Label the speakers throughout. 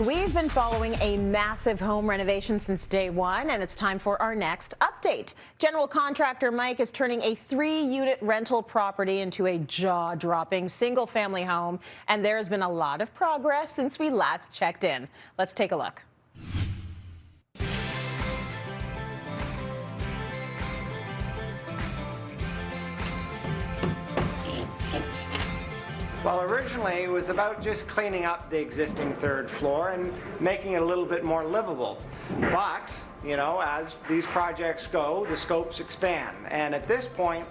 Speaker 1: We've been following a massive home renovation since day one, and it's time for our next update. General contractor Mike is turning a 3-unit rental property into a jaw-dropping single-family home, and there has been a lot of progress since we last checked in. Let's take a look.
Speaker 2: Well, originally it was about just cleaning up the existing third floor and making it a little bit more livable. But, you know, as these projects go, the scopes expand. And at this point,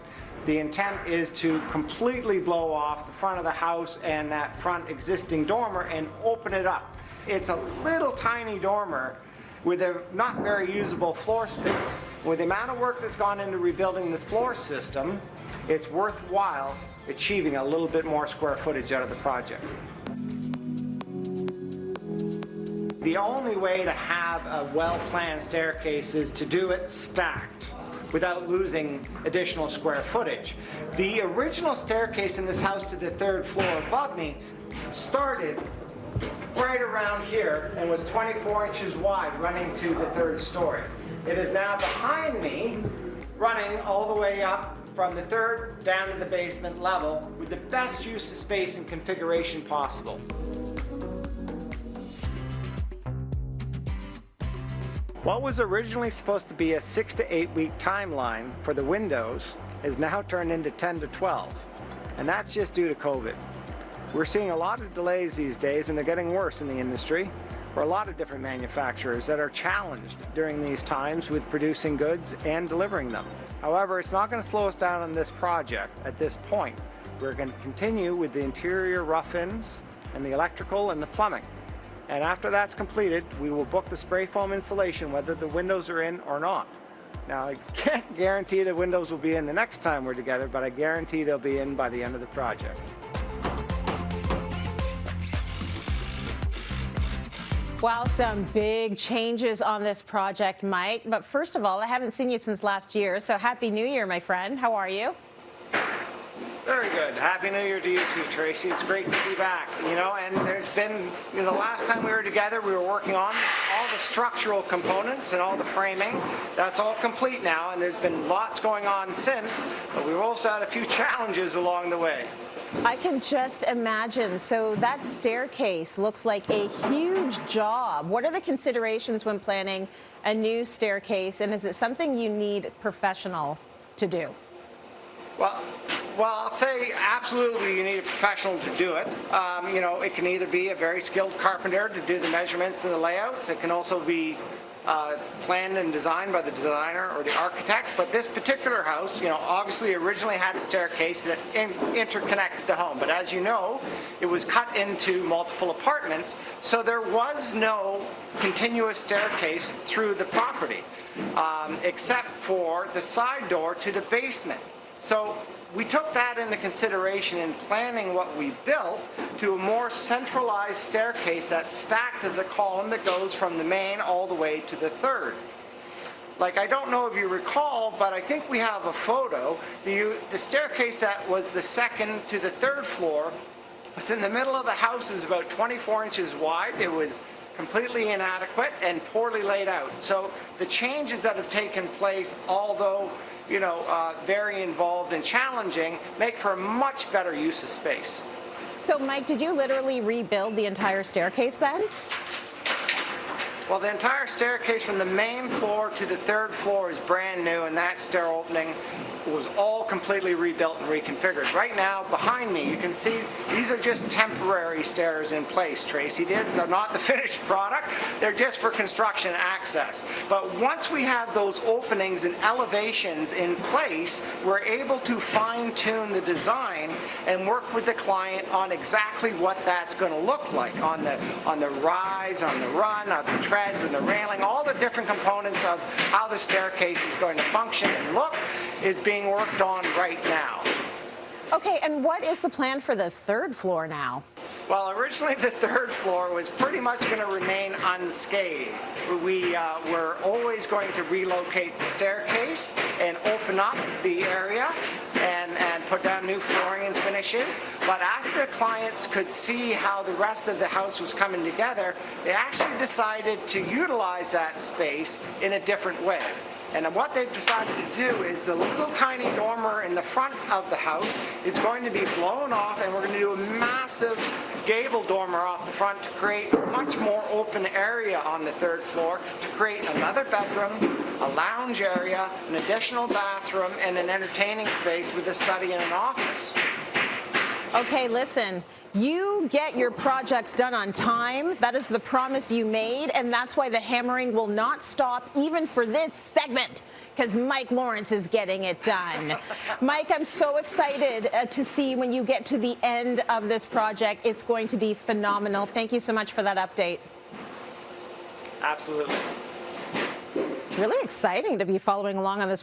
Speaker 2: the intent is to completely blow off the front of the house and that front existing dormer and open it up. It's a little tiny dormer with a not very usable floor space. With the amount of work that's gone into rebuilding this floor system, it's worthwhile achieving a little bit more square footage out of the project. The only way to have a well-planned staircase is to do it stacked without losing additional square footage. The original staircase in this house to the third floor above me started right around here and was 24 inches wide running to the third story. It is now behind me running all the way up from the third down to the basement level with the best use of space and configuration possible. What was originally supposed to be a 6 to 8 week timeline for the windows is now turned into 10 to 12, and that's just due to COVID. We're seeing a lot of delays these days, and they're getting worse in the industry for a lot of different manufacturers that are challenged during these times with producing goods and delivering them. However, it's not going to slow us down on this project at this point. We're going to continue with the interior rough-ins and the electrical and the plumbing. And after that's completed, we will book the spray foam insulation whether the windows are in or not. Now, I can't guarantee the windows will be in the next time we're together, but I guarantee they'll be in by the end of the project.
Speaker 1: Wow, some big changes on this project, Mike. But first of all, I haven't seen you since last year, so Happy New Year, my friend. How are you?
Speaker 2: Very good. Happy New Year to you too, Tracy. It's great to be back. You know, and there's been, you know, the last time we were together, we were working on all the structural components and all the framing. That's all complete now, and there's been lots going on since, but we've also had a few challenges along the way.
Speaker 1: I can just imagine. So that staircase looks like a huge job. What are the considerations when planning a new staircase, and is it something you need professionals to do?
Speaker 2: Well, I'll say absolutely you need a professional to do it. You know, it can either be a very skilled carpenter to do the measurements and the layouts. It can also be planned and designed by the designer or the architect, but this particular house, you know, obviously originally had a staircase that interconnected the home, but as you know, it was cut into multiple apartments, so there was no continuous staircase through the property, except for the side door to the basement. So we took that into consideration in planning what we built to a more centralized staircase that's stacked as a column that goes from the main all the way to the third. Like, I don't know if you recall, but I think we have a photo. The staircase that was the second to the third floor was in the middle of the house. It was about 24 inches wide. It was completely inadequate and poorly laid out. So the changes that have taken place, although you know, very involved and challenging, make for a much better use of space.
Speaker 1: So, Mike, did you literally rebuild the entire staircase then?
Speaker 2: Well, the entire staircase from the main floor to the third floor is brand new, and that stair opening was all completely rebuilt and reconfigured. Right now, behind me, you can see these are just temporary stairs in place, Tracy. They're not the finished product. They're just for construction access. But once we have those openings and elevations in place, we're able to fine-tune the design and work with the client on exactly what that's going to look like on the rise, on the run, on the treads, and the railing. All the different components of how the staircase is going to function and look is being worked on right now.
Speaker 1: Okay, and what is the plan for the third floor now?
Speaker 2: Well, originally the third floor was pretty much going to remain unscathed. We were always going to relocate the staircase and open up the area and put down new flooring and finishes. But after the clients could see how the rest of the house was coming together, they actually decided to utilize that space in a different way. And what they've decided to do is the little tiny dormer in the front of the house is going to be blown off, and we're going to do a massive gable dormer off the front to create a much more open area on the third floor, to create another bedroom, a lounge area, an additional bathroom, and an entertaining space with a study and an office.
Speaker 1: Okay, listen, you get your projects done on time. That is the promise you made, and that's why the hammering will not stop even for this segment, because Mike Lawrence is getting it done. Mike, I'm so excited to see when you get to the end of this project. It's going to be phenomenal. Thank you so much for that update.
Speaker 2: Absolutely.
Speaker 1: It's really exciting to be following along on this